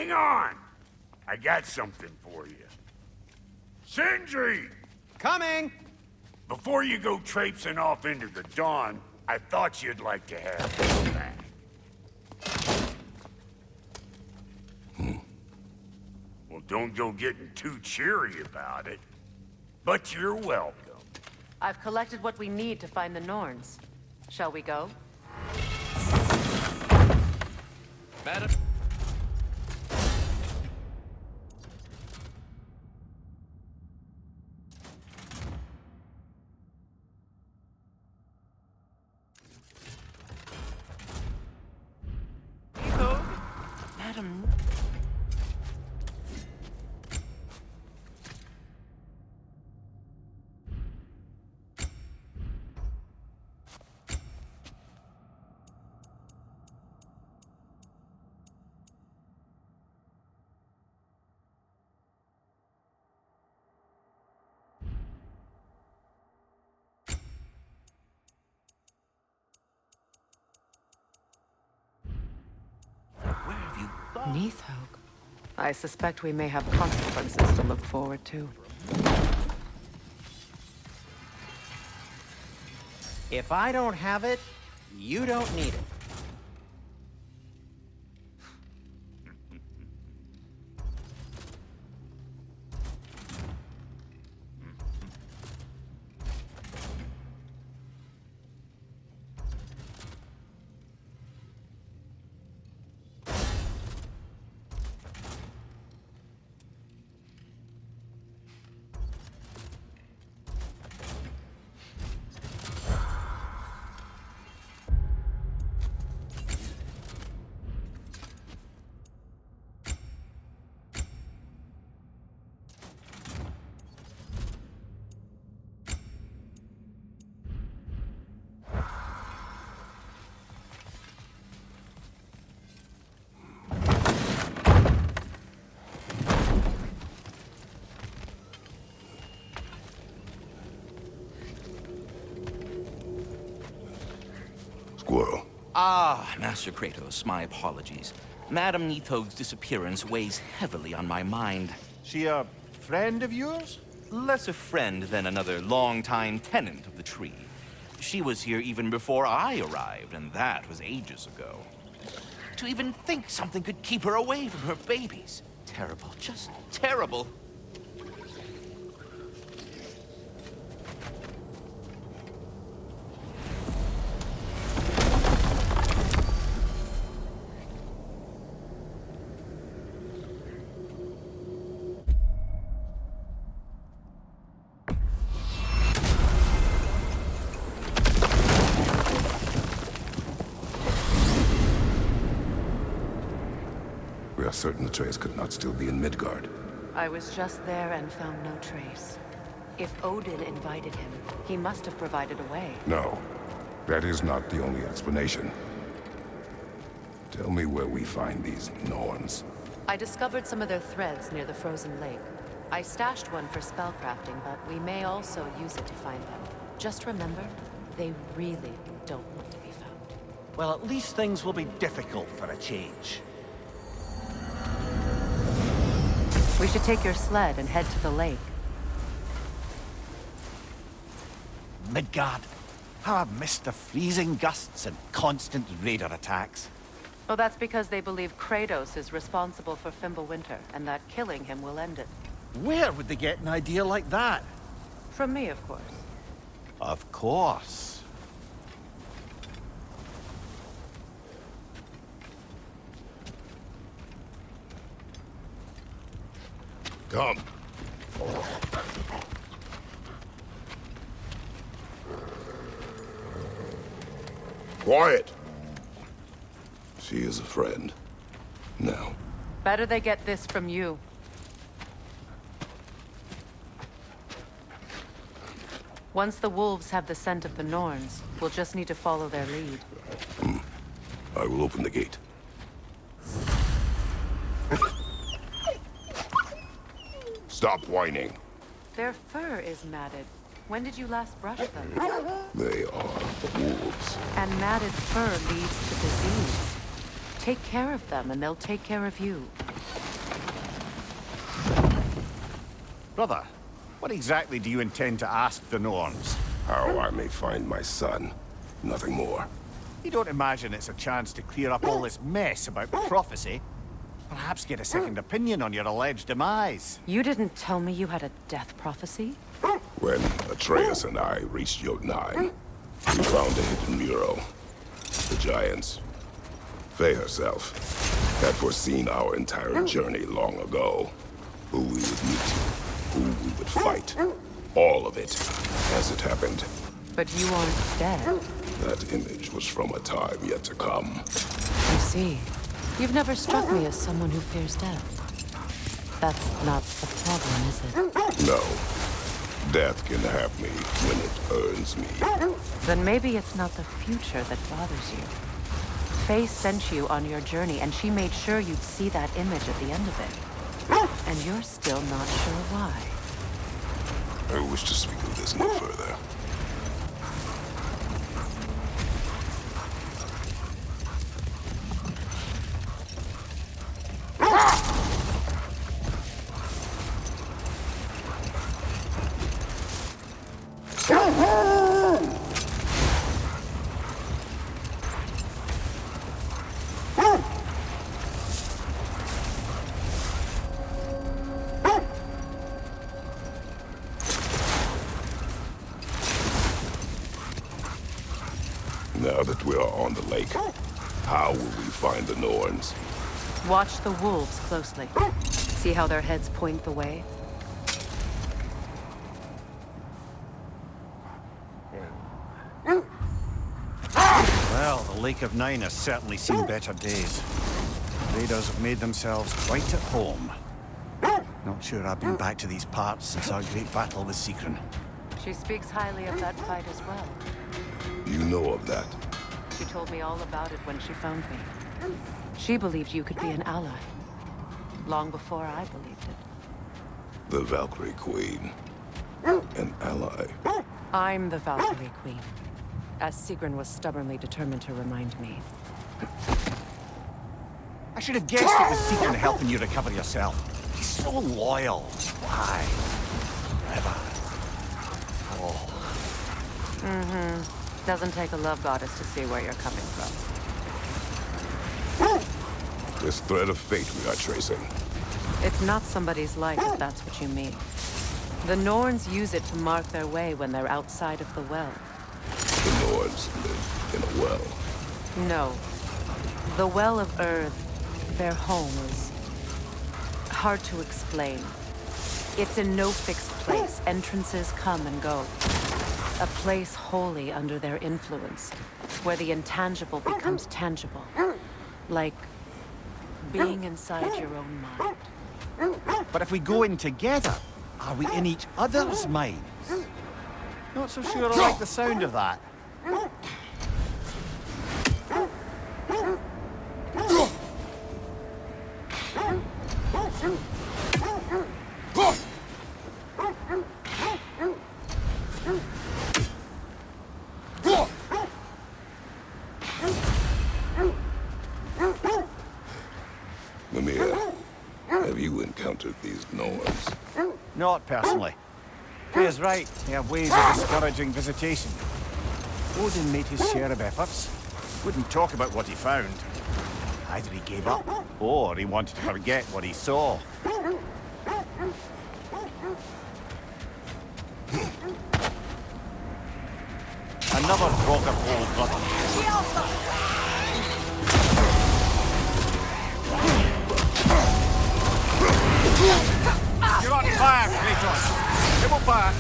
Hang on! I got something for you. Sindri! Coming! Before you go traipsing off into the dawn, I thought you'd like to have this back. Well, don't go getting too cheery about it. But you're welcome. I've collected what we need to find the Norns. Shall we go? Madam? Madam... Neathhoke. I suspect we may have consequences to look forward to. If I don't have it, you don't need it. Squirrel. Ah, Master Kratos, my apologies. Madam Neathoge's disappearance weighs heavily on my mind. She a friend of yours? Less a friend than another longtime tenant of the tree. She was here even before I arrived, and that was ages ago. To even think something could keep her away from her babies. Terrible, just terrible. We are certain the trace could not still be in Midgard. I was just there and found no trace. If Odin invited him, he must have provided a way. No, that is not the only explanation. Tell me where we find these Norns. I discovered some of their threads near the frozen lake. I stashed one for spellcrafting, but we may also use it to find them. Just remember, they really don't want to be found. Well, at least things will be difficult for a change. We should take your sled and head to the lake. Midgard. How I've missed the freezing gusts and constant raider attacks. Well, that's because they believe Kratos is responsible for Fimbulwinter, and that killing him will end it. Where would they get an idea like that? From me, of course. Of course. Come. Quiet. She is a friend. Now. Better they get this from you. Once the wolves have the scent of the Norns, we'll just need to follow their lead. I will open the gate. Stop whining. Their fur is matted. When did you last brush them? They are wolves. And matted fur leads to disease. Take care of them and they'll take care of you. Brother, what exactly do you intend to ask the Norns? How I may find my son. Nothing more. You don't imagine it's a chance to clear up all this mess about prophecy? Perhaps get a second opinion on your alleged demise? You didn't tell me you had a death prophecy? When Atreus and I reached Jotunheim, we found a hidden mural. The Giants, Faye herself, had foreseen our entire journey long ago. Who we would meet, who we would fight. All of it, as it happened. But you aren't dead. That image was from a time yet to come. I see. You've never struck me as someone who fears death. That's not the problem, is it? No. Death can have me when it earns me. Then maybe it's not the future that bothers you. Faye sent you on your journey, and she made sure you'd see that image at the end of it. And you're still not sure why. I wish to speak of this no further. Now that we are on the lake, how will we find the Norns? Watch the wolves closely. See how their heads point the way? Well, the Lake of Nine has certainly seen better days. Raiders have made themselves quite at home. Not sure I've been back to these parts since our great battle with Secren. She speaks highly of that fight as well. You know of that? She told me all about it when she found me. She believed you could be an ally. Long before I believed it. The Valkyrie Queen. An ally. I'm the Valkyrie Queen. As Sigrun was stubbornly determined to remind me. I should have guessed it was Secren helping you recover yourself. He's so loyal. Why? Forever. Oh. Doesn't take a love goddess to see where you're coming from. This thread of fate we are tracing. It's not somebody's life, if that's what you mean. The Norns use it to mark their way when they're outside of the well. The Norns live in a well. No. The Well of Earth, their home, is hard to explain. It's in no fixed place. Entrances come and go. A place wholly under their influence, where the intangible becomes tangible. Like being inside your own mind. But if we go in together, are we in each other's minds? Not so sure I like the sound of that. Mimir, have you encountered these Norns? Not personally. Faye's right. They have ways of discouraging visitation. Odin made his share of efforts. Wouldn't talk about what he found. Either he gave up, or he wanted to forget what he saw. Another rocket hole, brother. You're on fire, Kratos. Give him back.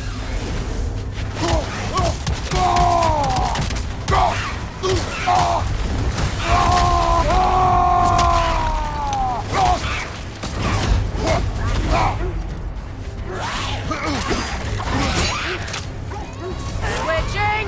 Switching!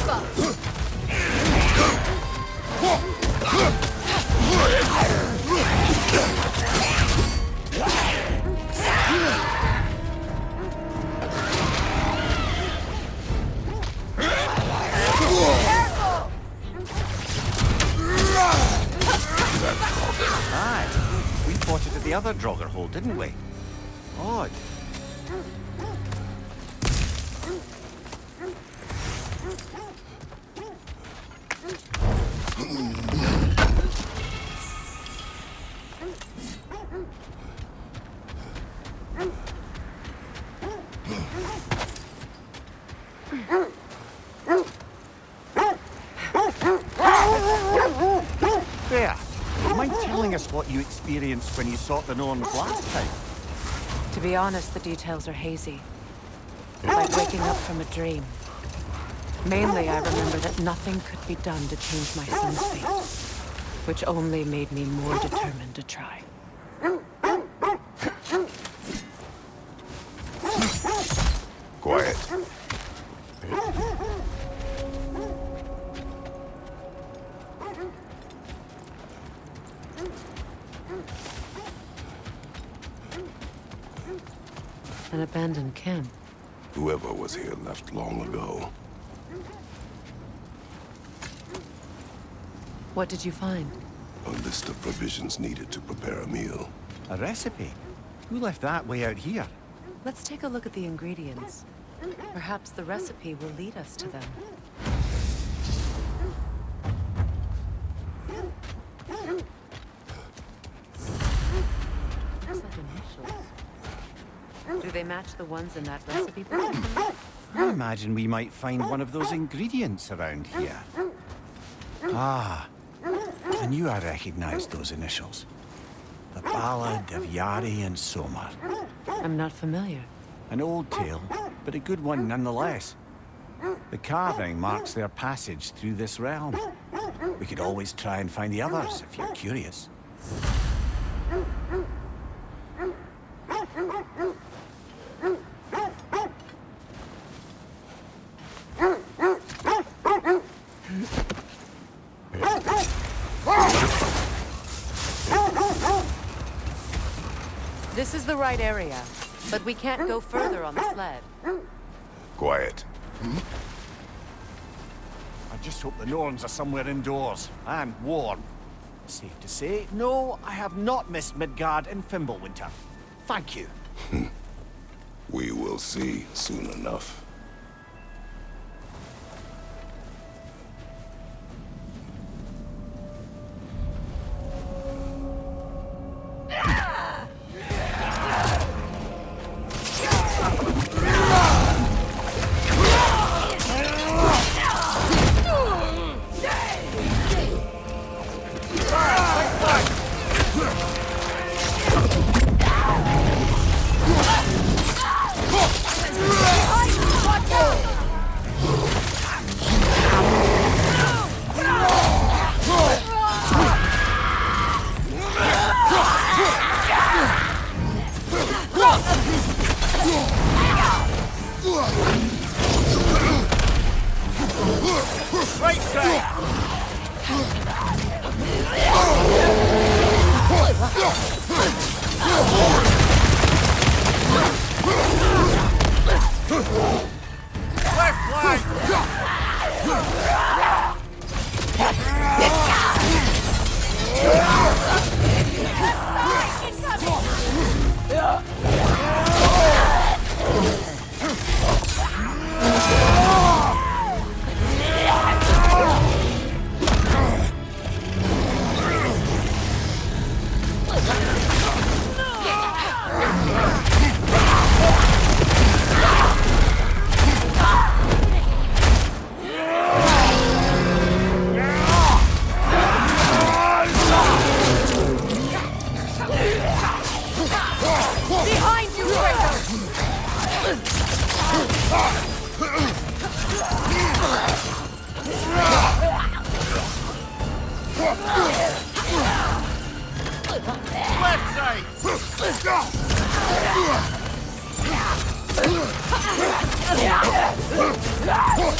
Aye, we fought it at the other Draugr hole, didn't we? Odd. There. Mind telling us what you experienced when you sought the Norns last time? To be honest, the details are hazy. Like waking up from a dream. Mainly, I remember that nothing could be done to change my son's fate, which only made me more determined to try. Quiet. An abandoned camp. Whoever was here left long ago. What did you find? A list of provisions needed to prepare a meal. A recipe? Who left that way out here? Let's take a look at the ingredients. Perhaps the recipe will lead us to them. Looks like initials. Do they match the ones in that recipe book? I imagine we might find one of those ingredients around here. Ah, I knew I recognized those initials. The Ballad of Yari and Somar. I'm not familiar. An old tale, but a good one nonetheless. The carving marks their passage through this realm. We could always try and find the others, if you're curious. This is the right area, but we can't go further on the sled. Quiet. I just hope the Norns are somewhere indoors, and warm. Safe to say, no, I have not missed Midgard and Fimbulwinter. Thank you. We will see soon enough.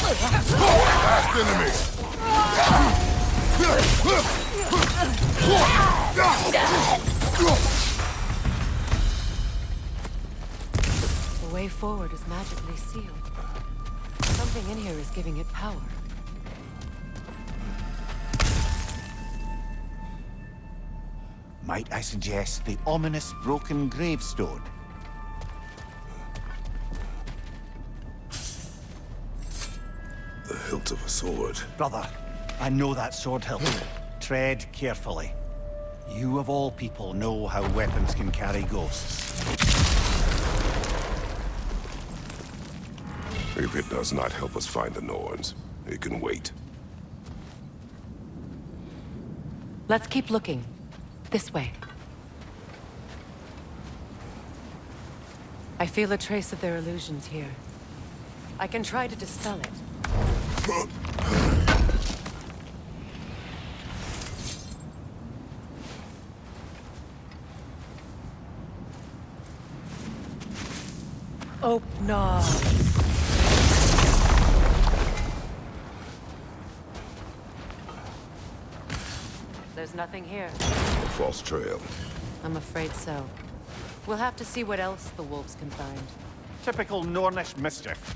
Last enemy! The way forward is magically sealed. Something in here is giving it power. Might I suggest the ominous broken gravestone? The hilt of a sword. Brother, I know that sword hilt. Tread carefully. You of all people know how weapons can carry ghosts. If it does not help us find the Norns, it can wait. Let's keep looking. This way. I feel a trace of their illusions here. I can try to dispel it. Oh, no. There's nothing here. A false trail. I'm afraid so. We'll have to see what else the wolves can find. Typical Nornish mischief.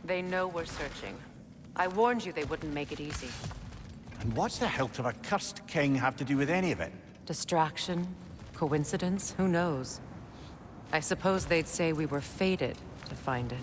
They know we're searching. I warned you they wouldn't make it easy. And what's the hilt of a cursed king have to do with any of it? Distraction? Coincidence? Who knows? I suppose they'd say we were fated to find it.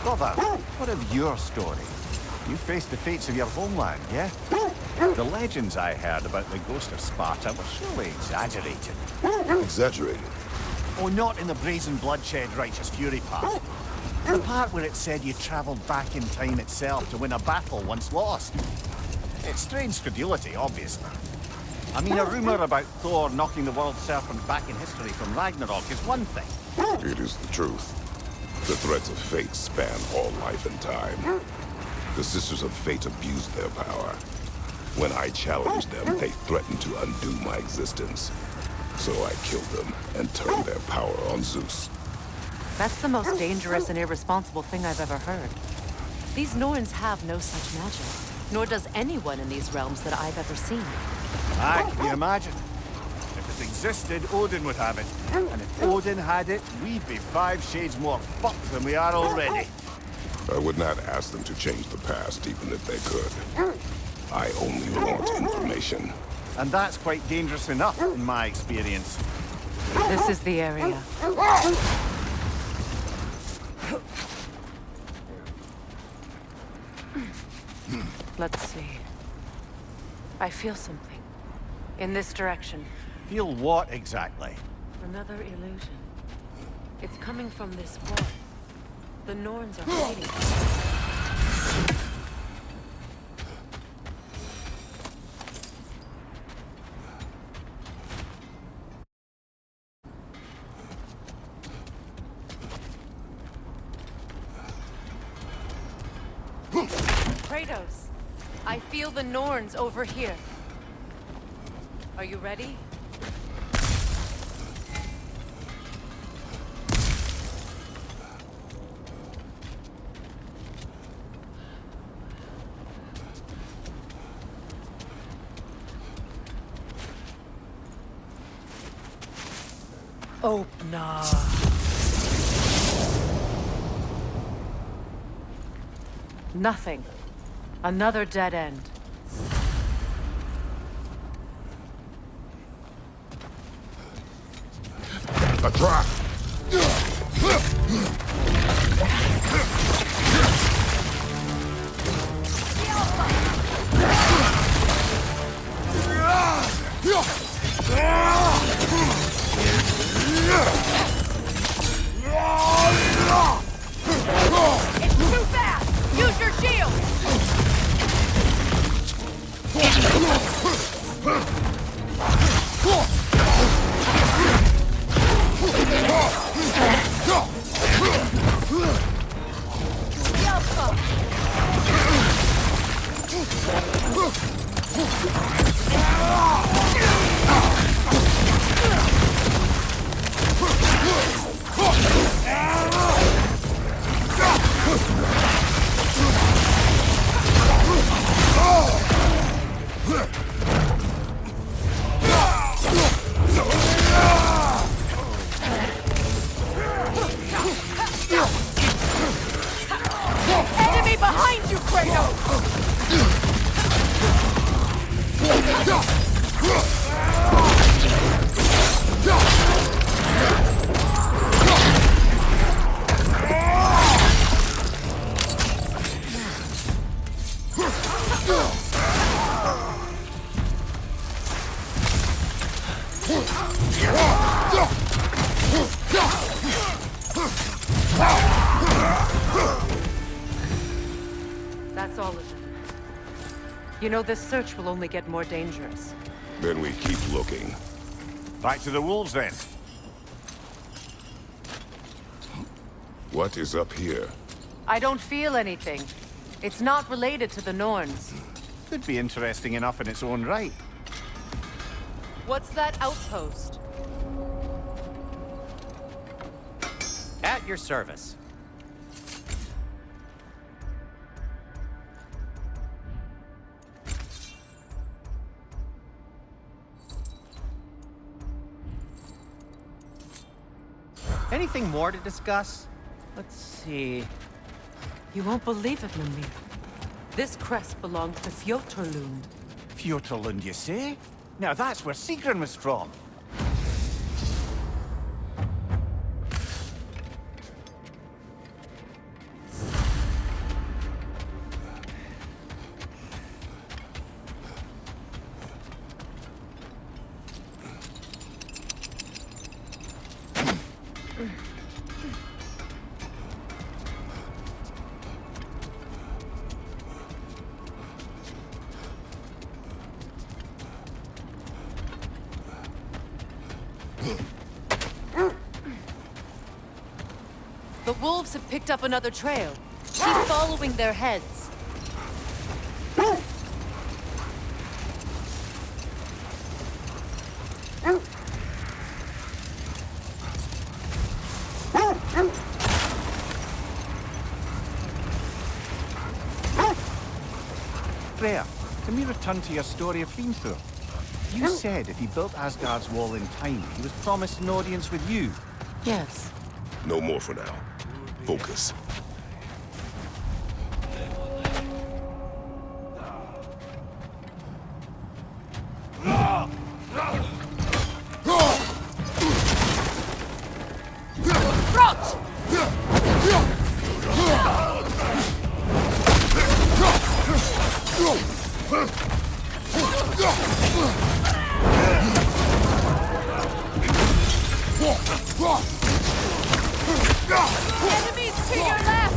Brother, what of your story? You faced the fates of your homeland, yeah? The legends I heard about the ghost of Sparta were surely exaggerated. Exaggerated. Oh, not in the brazen bloodshed righteous fury part. The part where it said you traveled back in time itself to win a battle once lost. It's strange credulity, obviously. I mean, a rumor about Thor knocking the world serpent back in history from Ragnarok is one thing. It is the truth. The threads of fate span all life and time. The Sisters of Fate abused their power. When I challenged them, they threatened to undo my existence. So I killed them and turned their power on Zeus. That's the most dangerous and irresponsible thing I've ever heard. These Norns have no such magic, nor does anyone in these realms that I've ever seen. Aye, can you imagine? If it existed, Odin would have it. And if Odin had it, we'd be 5 shades more fucked than we are already. I would not ask them to change the past, even if they could. I only want information. And that's quite dangerous enough, in my experience. This is the area. Let's see. I feel something. In this direction. Feel what exactly? Another illusion. It's coming from this wall. The Norns are hiding. Kratos, I feel the Norns over here. Are you ready? Oh, no. Nothing. Another dead end. A trap! It's too fast! Use your shield! That's all of them. You know, this search will only get more dangerous. Then we keep looking. Back to the wolves, then. What is up here? I don't feel anything. It's not related to the Norns. Could be interesting enough in its own right. What's that outpost? At your service. Anything more to discuss? Let's see. You won't believe it, Mimir. This crest belongs to Fjotorlund. Fjotorlund, you say? Now that's where Sigrun was from. The wolves have picked up another trail. Keep following their heads. Freya, can we return to your story of Hrimthur? You said if he built Asgard's wall in time, he was promised an audience with you. Yes. No more for now. Focus. Enemies to your left!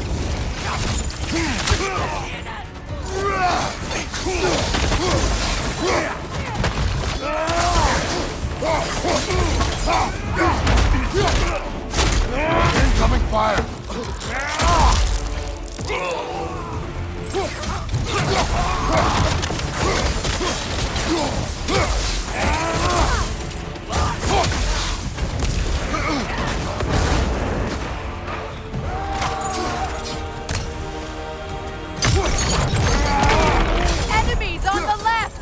Incoming fire! Enemies on the left!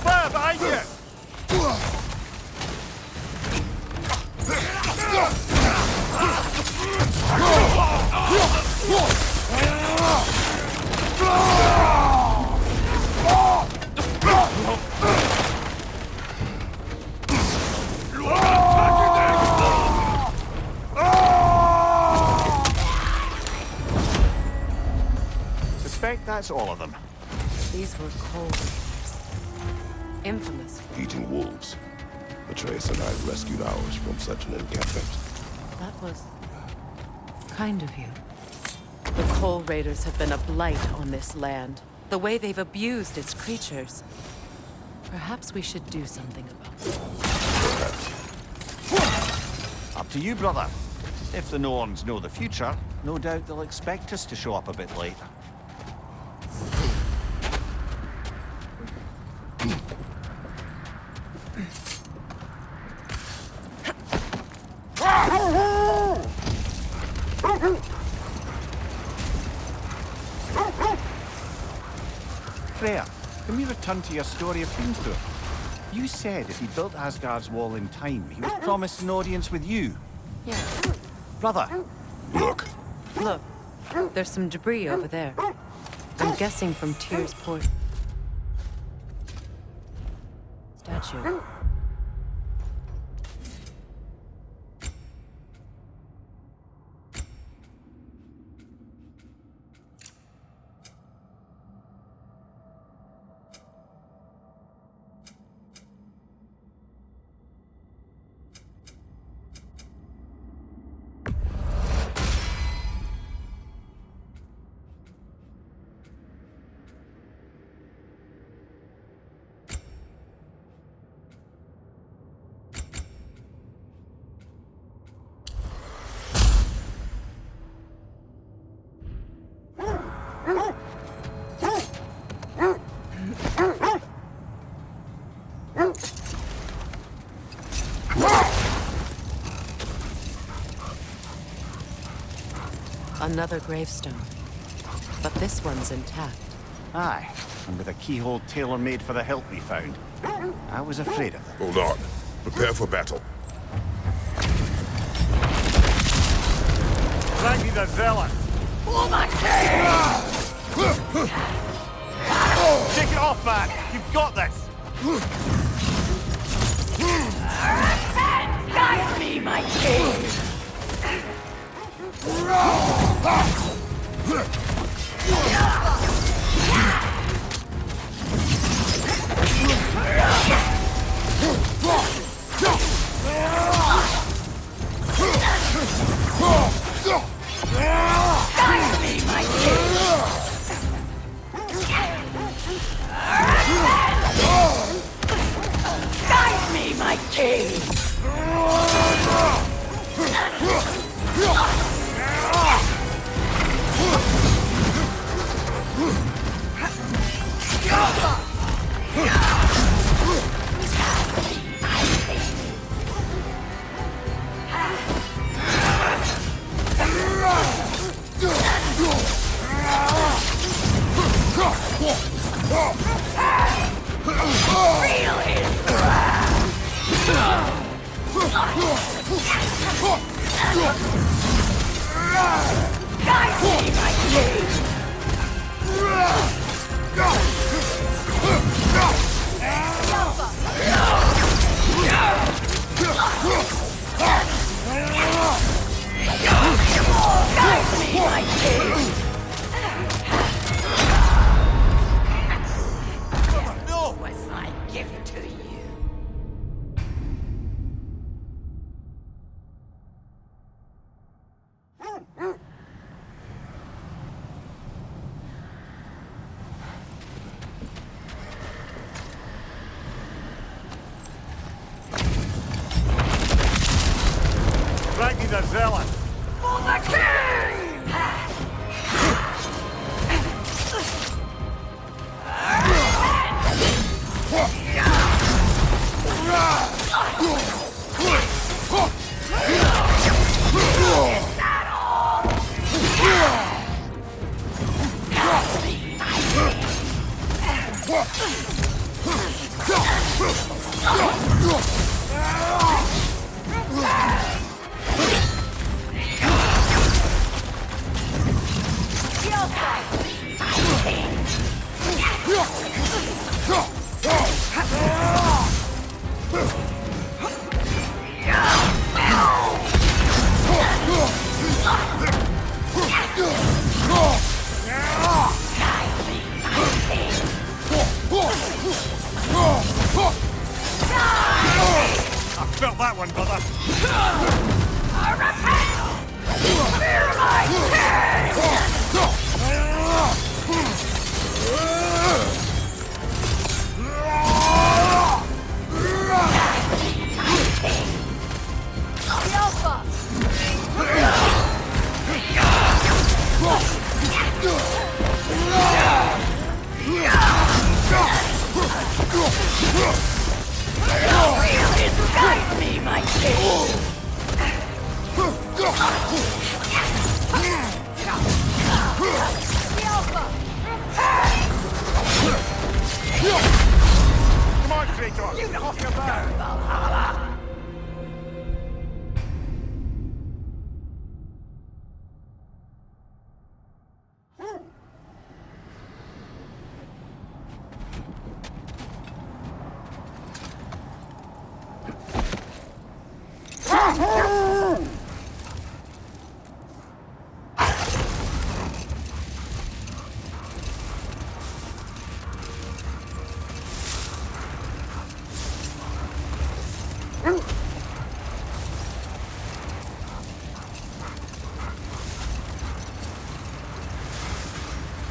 Fire behind you! Suspect that's all of them. These were cold raiders. Infamous. Eating wolves. Atreus and I rescued ours from such an encampment. That was kind of you. The Coal Raiders have been a blight on this land. The way they've abused its creatures. Perhaps we should do something about it. Up to you, brother. If the Norns know the future, no doubt they'll expect us to show up a bit late. Freya, can we return to your story of Hrimthur? You said if he built Asgard's wall in time, he was promised an audience with you. Yeah. Brother, Look. Look, there's some debris over there. I'm guessing from Tyr's port. Statue. Another gravestone. But this one's intact. Aye, and with a keyhole tailor-made for the hilt we found. I was afraid of them. Hold on. Prepare for battle. Ragni the Zealot! Take it off, man! You've got this! Guide me, my king! Guide me, my king! Guide me, my king! Feel his wrath! Guide me, my king! Guide me, my king! Was my gift to you. Ragni the Zealot! For the king! I felt that one, brother! Fear my Guide me, my king! Come on, Kratos! Off your back!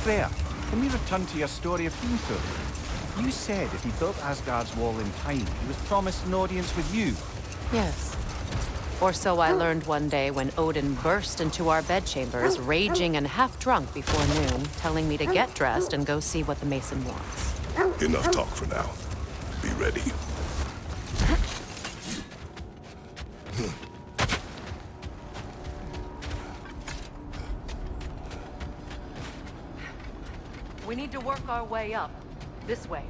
Freya, can we return to your story of Hrimthur? You said if he built Asgard's wall in time, he was promised an audience with you. Yes. Or so I learned one day when Odin burst into our bedchambers, raging and half-drunk before noon, telling me to get dressed and go see what the Mason wants. Enough talk for now. Be ready. We need to work our way up. This way.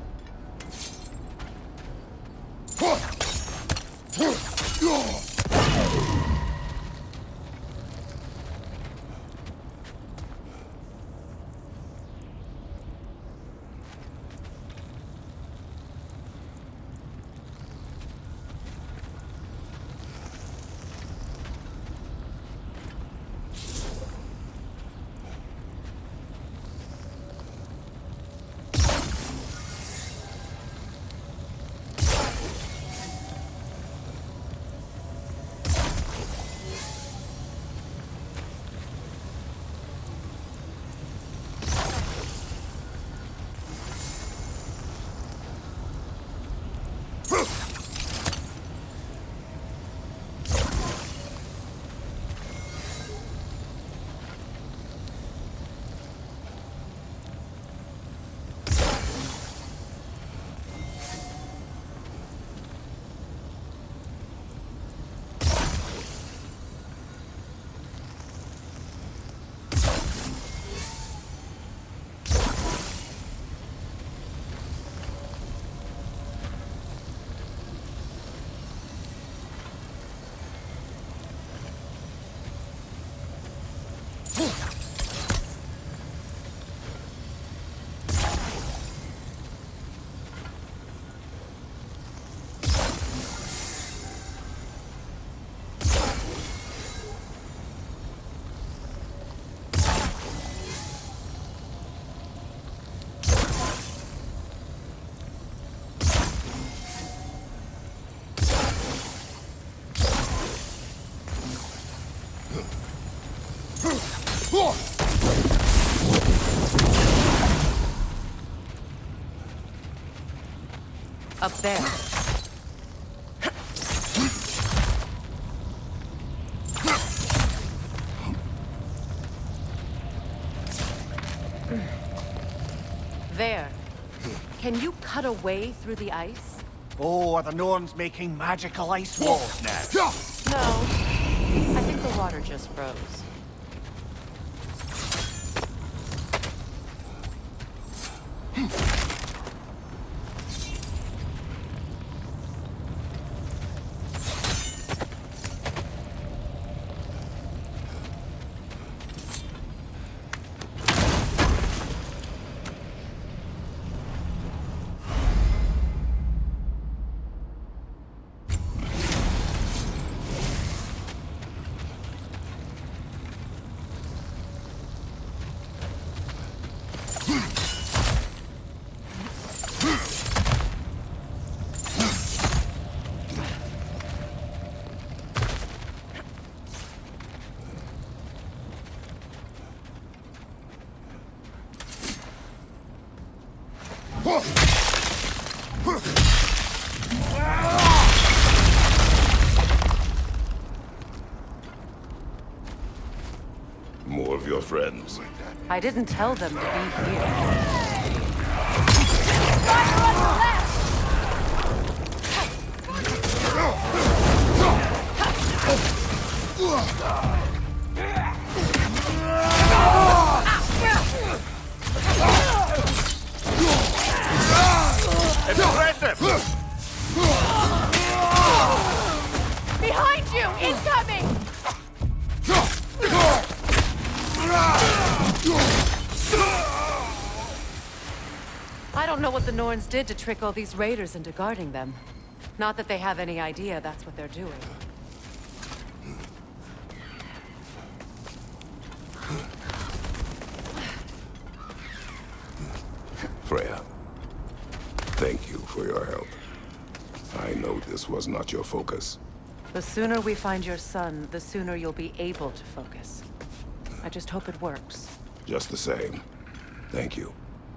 Up there. There. Can you cut a way through the ice? Oh, are the Norns making magical ice walls now? No. I think the water just froze. More of your friends. I didn't tell them to be here. Fire on the left! Impressive! Behind you! Incoming! I don't know what the Norns did to trick all these raiders into guarding them. Not that they have any idea that's what they're doing. Freya, thank you for your help. I know this was not your focus. The sooner we find your son, the sooner you'll be able to focus. I just hope it works. Just the same, thank you.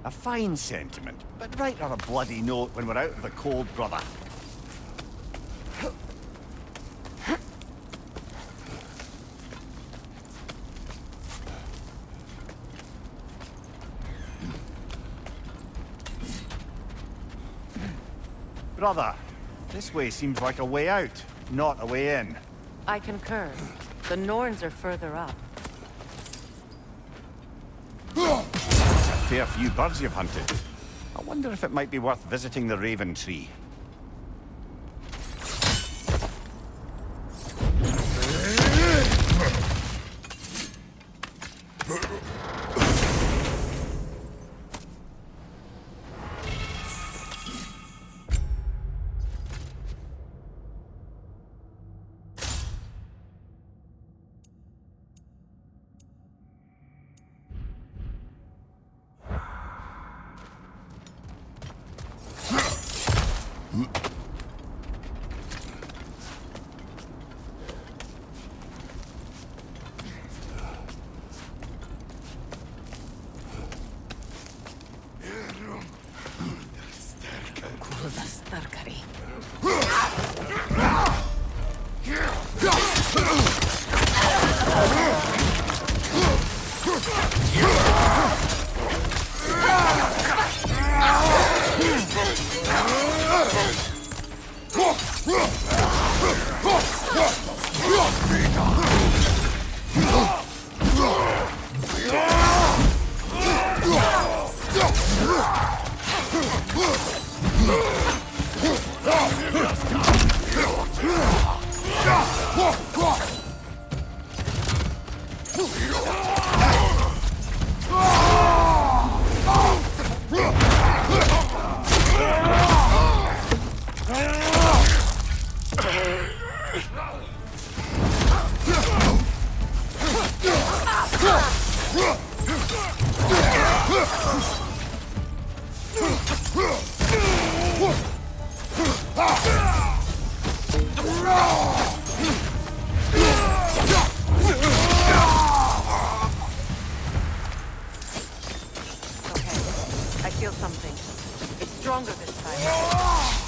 A fine sentiment, but write on a bloody note when we're out of the cold, brother. Brother, this way seems like a way out, not a way in. I concur. The Norns are further up. fair few birds you've hunted. I wonder if it might be worth visiting the Raven Tree.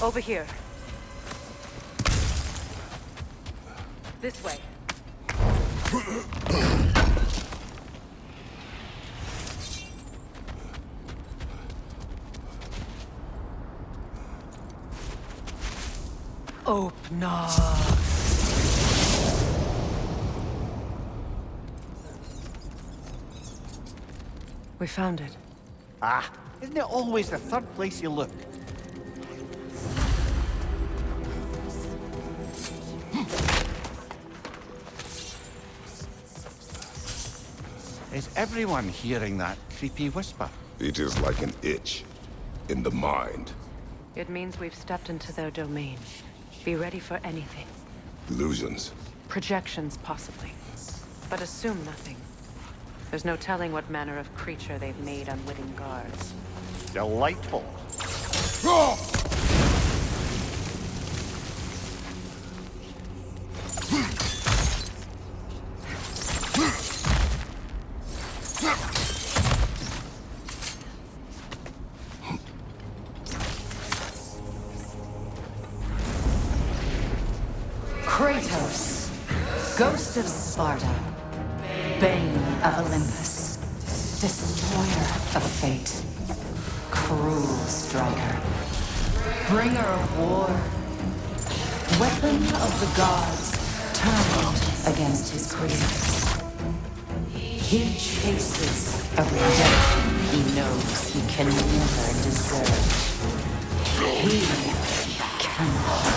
Over here. This way. Open up. We found it. Ah, isn't it always the third place you look? Is everyone hearing that creepy whisper? It is like an itch in the mind. It means we've stepped into their domain. Be ready for anything. Illusions. Projections, possibly. But assume nothing. There's no telling what manner of creature they've made unwitting guards. Delightful. Kratos, Ghost of Sparta, Bane of Olympus, Destroyer of Fate, Cruel Striker, Bringer of War, Weapon of the Gods, turned against his creators. He chases a redemption he knows he can never deserve. He cannot.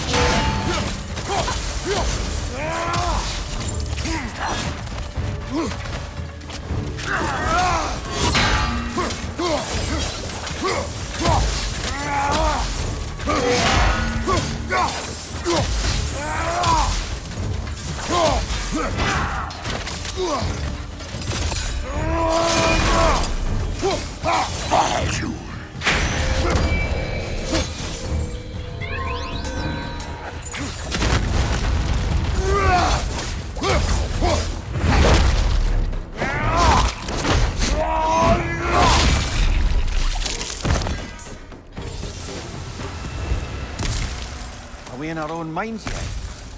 Are we in our own minds yet?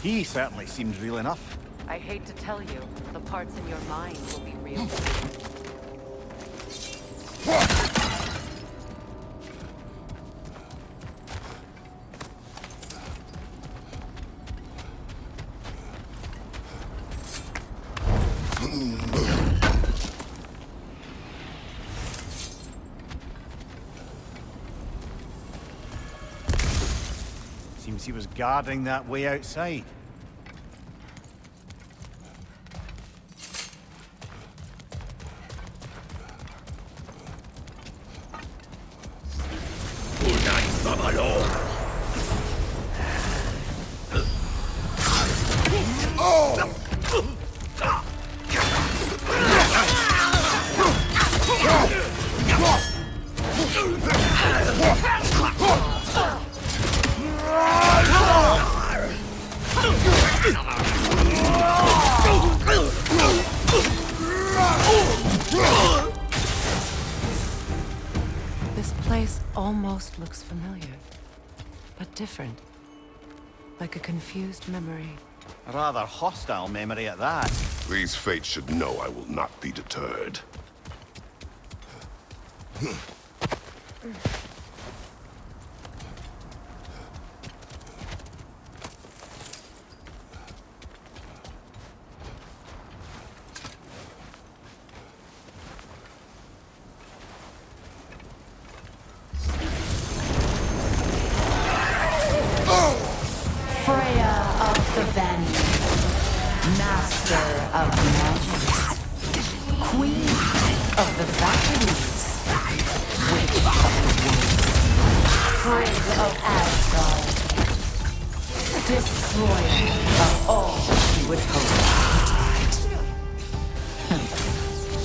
He certainly seems real enough. I hate to tell you, the parts in your mind will be real. Seems he was guarding that way outside. This place almost looks familiar, but different. Like a confused memory. A rather hostile memory at that. These fates should know I will not be deterred. Freya of the Vanir, Master of Magics, Queen of the Valkyries, Witch of the Woods, Frigg of Asgard, Destroyer of all she would hope to protect.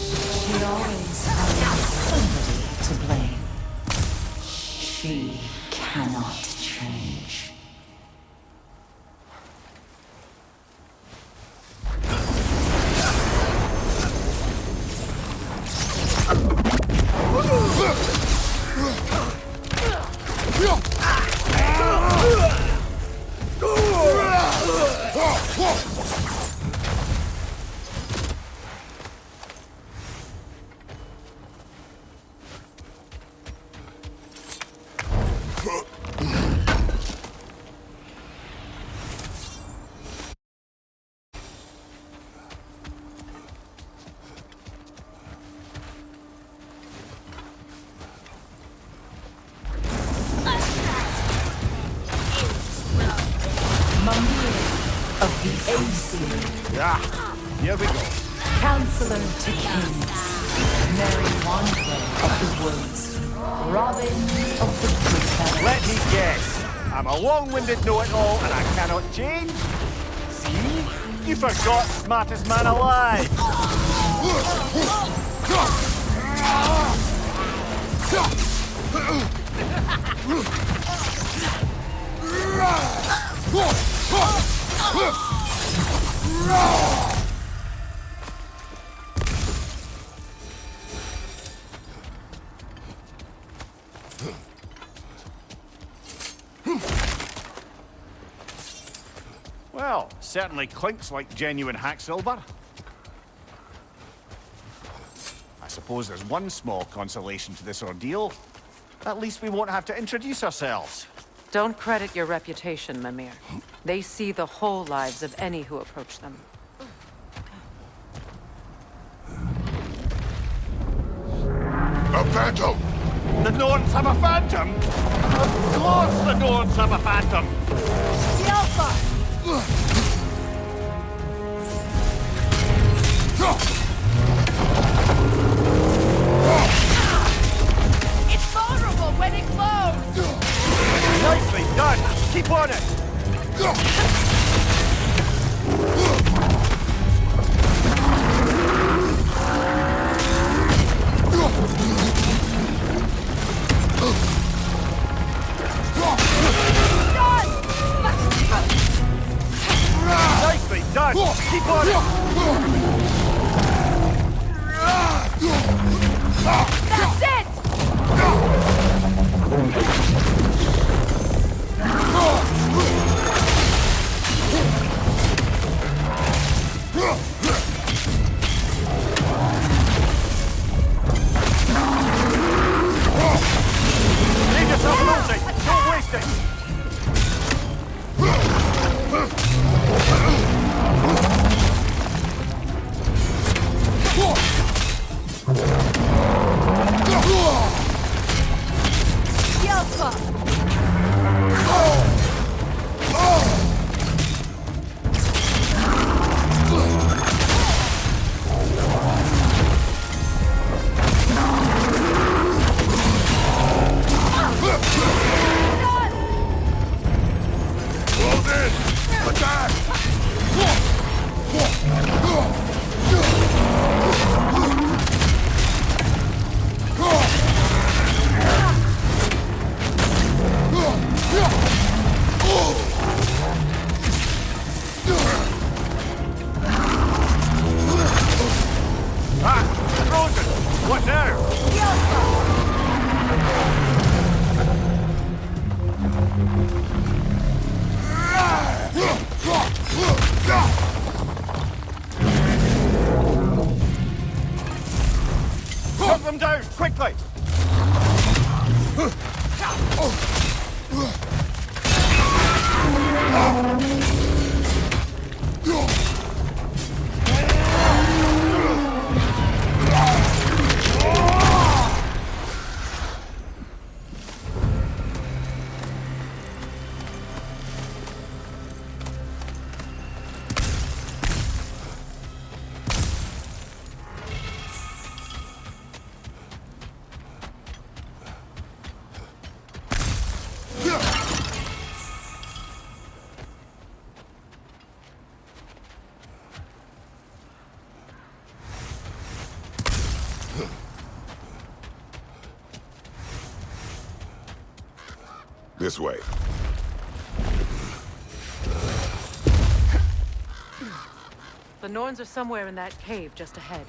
She always finds somebody to blame. She cannot change. Of the Aesir, Here we go. Counselor to Kings, Mary Wanderer of the Woods, Robin of the Good Let me guess. I'm a long-winded know-it-all and I cannot change? See? You forgot smartest man alive. Well, certainly clinks like genuine hack silver. I suppose there's one small consolation to this ordeal. At least we won't have to introduce ourselves. Don't credit your reputation, Mimir. They see the whole lives of any who approach them. A phantom! The Norns have a phantom? Of course the Norns have a phantom! The Alpha! It's vulnerable when it glows! Nicely done! Keep on it! Nicely done! Keep on it! That's it! Leave yourself alone, don't waste it! The Alpha! What now? Put them down, quickly! This way. The Norns are somewhere in that cave just ahead.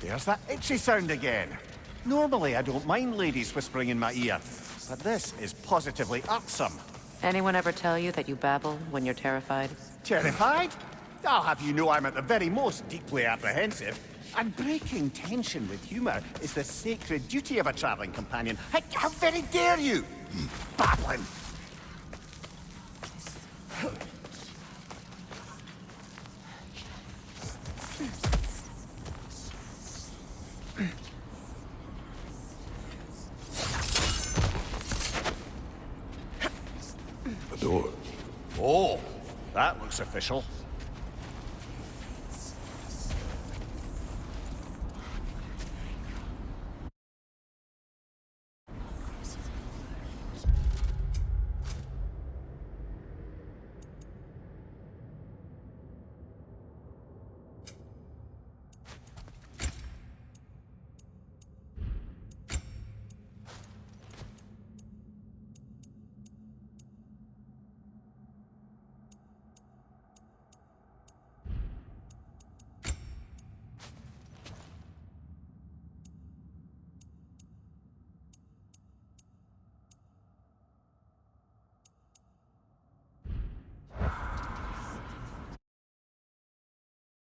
There's that itchy sound again. Normally, I don't mind ladies whispering in my ear, but this is positively irksome. Anyone ever tell you that you babble when you're terrified? Terrified? I'll have you know I'm at the very most deeply apprehensive. And breaking tension with humor is the sacred duty of a traveling companion. How very dare you? Babbling! A door. Oh, that looks official.